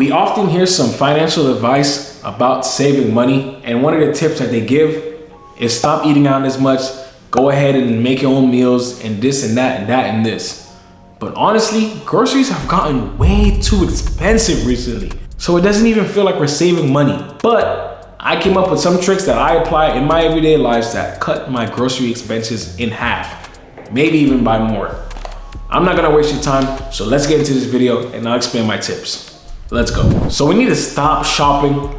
We often hear some financial advice about saving money, and one of the tips that they give is stop eating out as much, go ahead and make your own meals, and this and that and that and this. But honestly, groceries have gotten way too expensive recently, so it doesn't even feel like we're saving money. But I came up with some tricks that I apply in my everyday lives that cut my grocery expenses in half, maybe even by more. I'm not gonna waste your time, so let's get into this video and I'll explain my tips. Let's go. So we need to stop shopping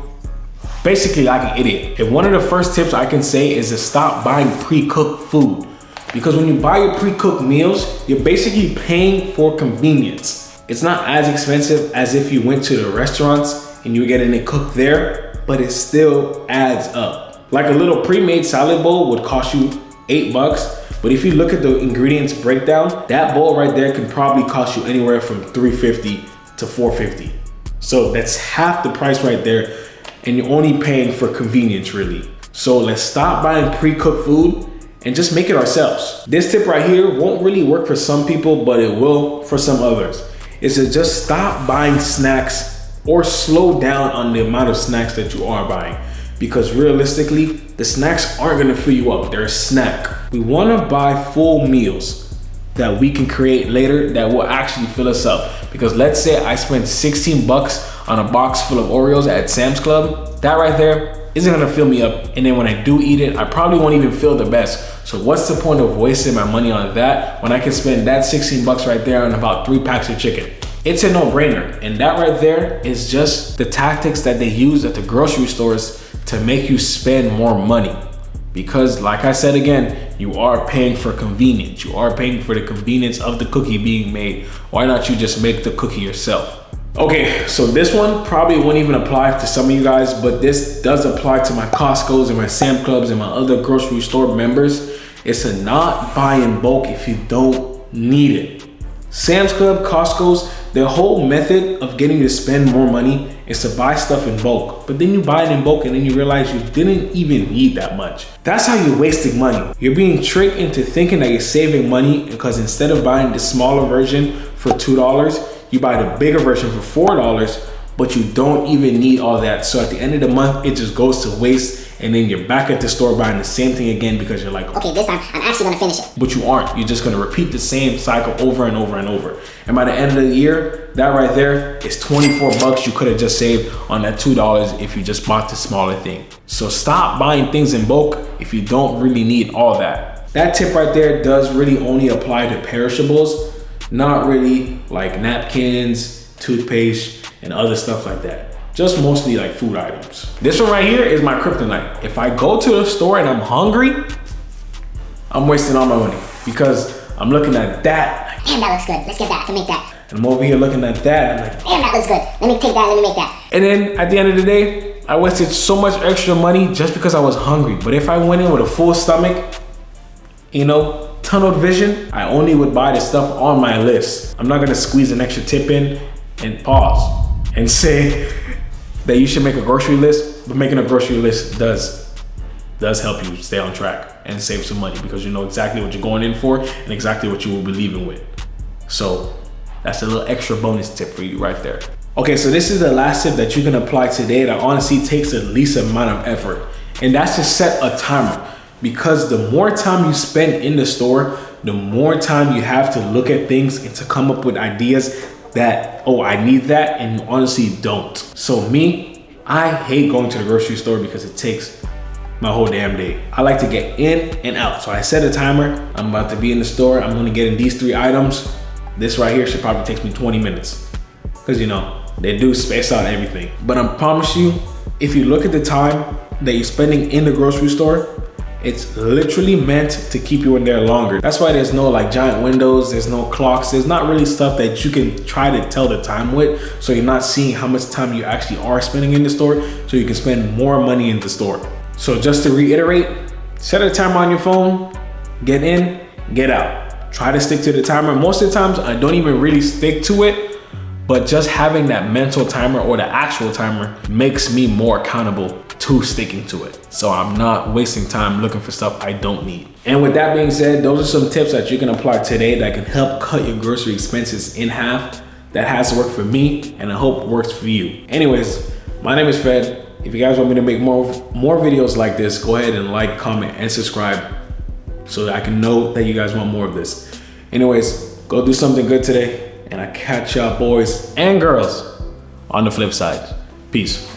basically like an idiot. And one of the first tips I can say is to stop buying pre-cooked food. Because when you buy your pre-cooked meals, you're basically paying for convenience. It's not as expensive as if you went to the restaurants and you were getting it cooked there, but it still adds up. Like a little pre-made salad bowl would cost you $8, but if you look at the ingredients breakdown, that bowl right there can probably cost you anywhere from $3.50 to $4.50. So that's half the price right there, and you're only paying for convenience really. So let's stop buying pre-cooked food and just make it ourselves. This tip right here won't really work for some people, but it will for some others. Is to just stop buying snacks or slow down on the amount of snacks that you are buying. Because realistically, the snacks aren't gonna fill you up, they're a snack. We wanna buy full meals that we can create later that will actually fill us up. Because let's say I spent 16 bucks on a box full of Oreos at Sam's Club, that right there isn't gonna fill me up. And then when I do eat it, I probably won't even feel the best. So what's the point of wasting my money on that when I can spend that 16 bucks right there on about 3 packs of chicken? It's a no-brainer. And that right there is just the tactics that they use at the grocery stores to make you spend more money. Because like I said again, you are paying for convenience. You are paying for the convenience of the cookie being made. Why not you just make the cookie yourself? Okay, so this one probably won't even apply to some of you guys, but this does apply to my Costco's and my Sam Clubs and my other grocery store members. It's to not buy in bulk if you don't need it. Sam's Club, Costco's, their whole method of getting you to spend more money is to buy stuff in bulk. But then you buy it in bulk and then you realize you didn't even need that much. That's how you're wasting money. You're being tricked into thinking that you're saving money because instead of buying the smaller version for $2, you buy the bigger version for $4, but you don't even need all that. So at the end of the month, it just goes to waste. And then you're back at the store buying the same thing again because you're like, okay, this time I'm actually gonna finish it. But you aren't. You're just gonna repeat the same cycle over and over and over. And by the end of the year, that right there is 24 bucks you could have just saved on that $2 if you just bought the smaller thing. So stop buying things in bulk if you don't really need all that. That tip right there does really only apply to perishables, not really like napkins, toothpaste, and other stuff like that. Just mostly like food items. This one right here is my kryptonite. If I go to the store and I'm hungry, I'm wasting all my money because I'm looking at that. Damn, that looks good. Let's get that. I can make that. And I'm over here looking at that. I'm like, damn, that looks good. Let me take that. Let me make that. And then at the end of the day, I wasted so much extra money just because I was hungry. But if I went in with a full stomach, you know, tunneled vision, I only would buy the stuff on my list. I'm not gonna squeeze an extra tip in and pause and say that you should make a grocery list, but making a grocery list does help you stay on track and save some money because you know exactly what you're going in for and exactly what you will be leaving with. So that's a little extra bonus tip for you right there. Okay, so this is the last tip that you can apply today that honestly takes the least amount of effort, and that's to set a timer. Because the more time you spend in the store, the more time you have to look at things and to come up with ideas that, oh, I need that, and you honestly don't. So me, I hate going to the grocery store because it takes my whole damn day. I like to get in and out. So I set a timer. I'm about to be in the store. I'm gonna get in these 3 items. This right here should probably take me 20 minutes. Because you know, they do space out everything. But I promise you, if you look at the time that you're spending in the grocery store, it's literally meant to keep you in there longer. That's why there's no like giant windows, there's no clocks, there's not really stuff that you can try to tell the time with, so you're not seeing how much time you actually are spending in the store, so you can spend more money in the store. So just to reiterate, set a timer on your phone, get in, get out. Try to stick to the timer. Most of the times I don't even really stick to it, but just having that mental timer or the actual timer makes me more accountable to sticking to it. So I'm not wasting time looking for stuff I don't need. And with that being said, those are some tips that you can apply today that can help cut your grocery expenses in half. that has worked for me, and I hope works for you. Anyways, my name is Fred. If you guys want me to make more videos like this, go ahead and like, comment, and subscribe so that I can know that you guys want more of this. Anyways, go do something good today, and I catch y'all boys and girls on the flip side. Peace.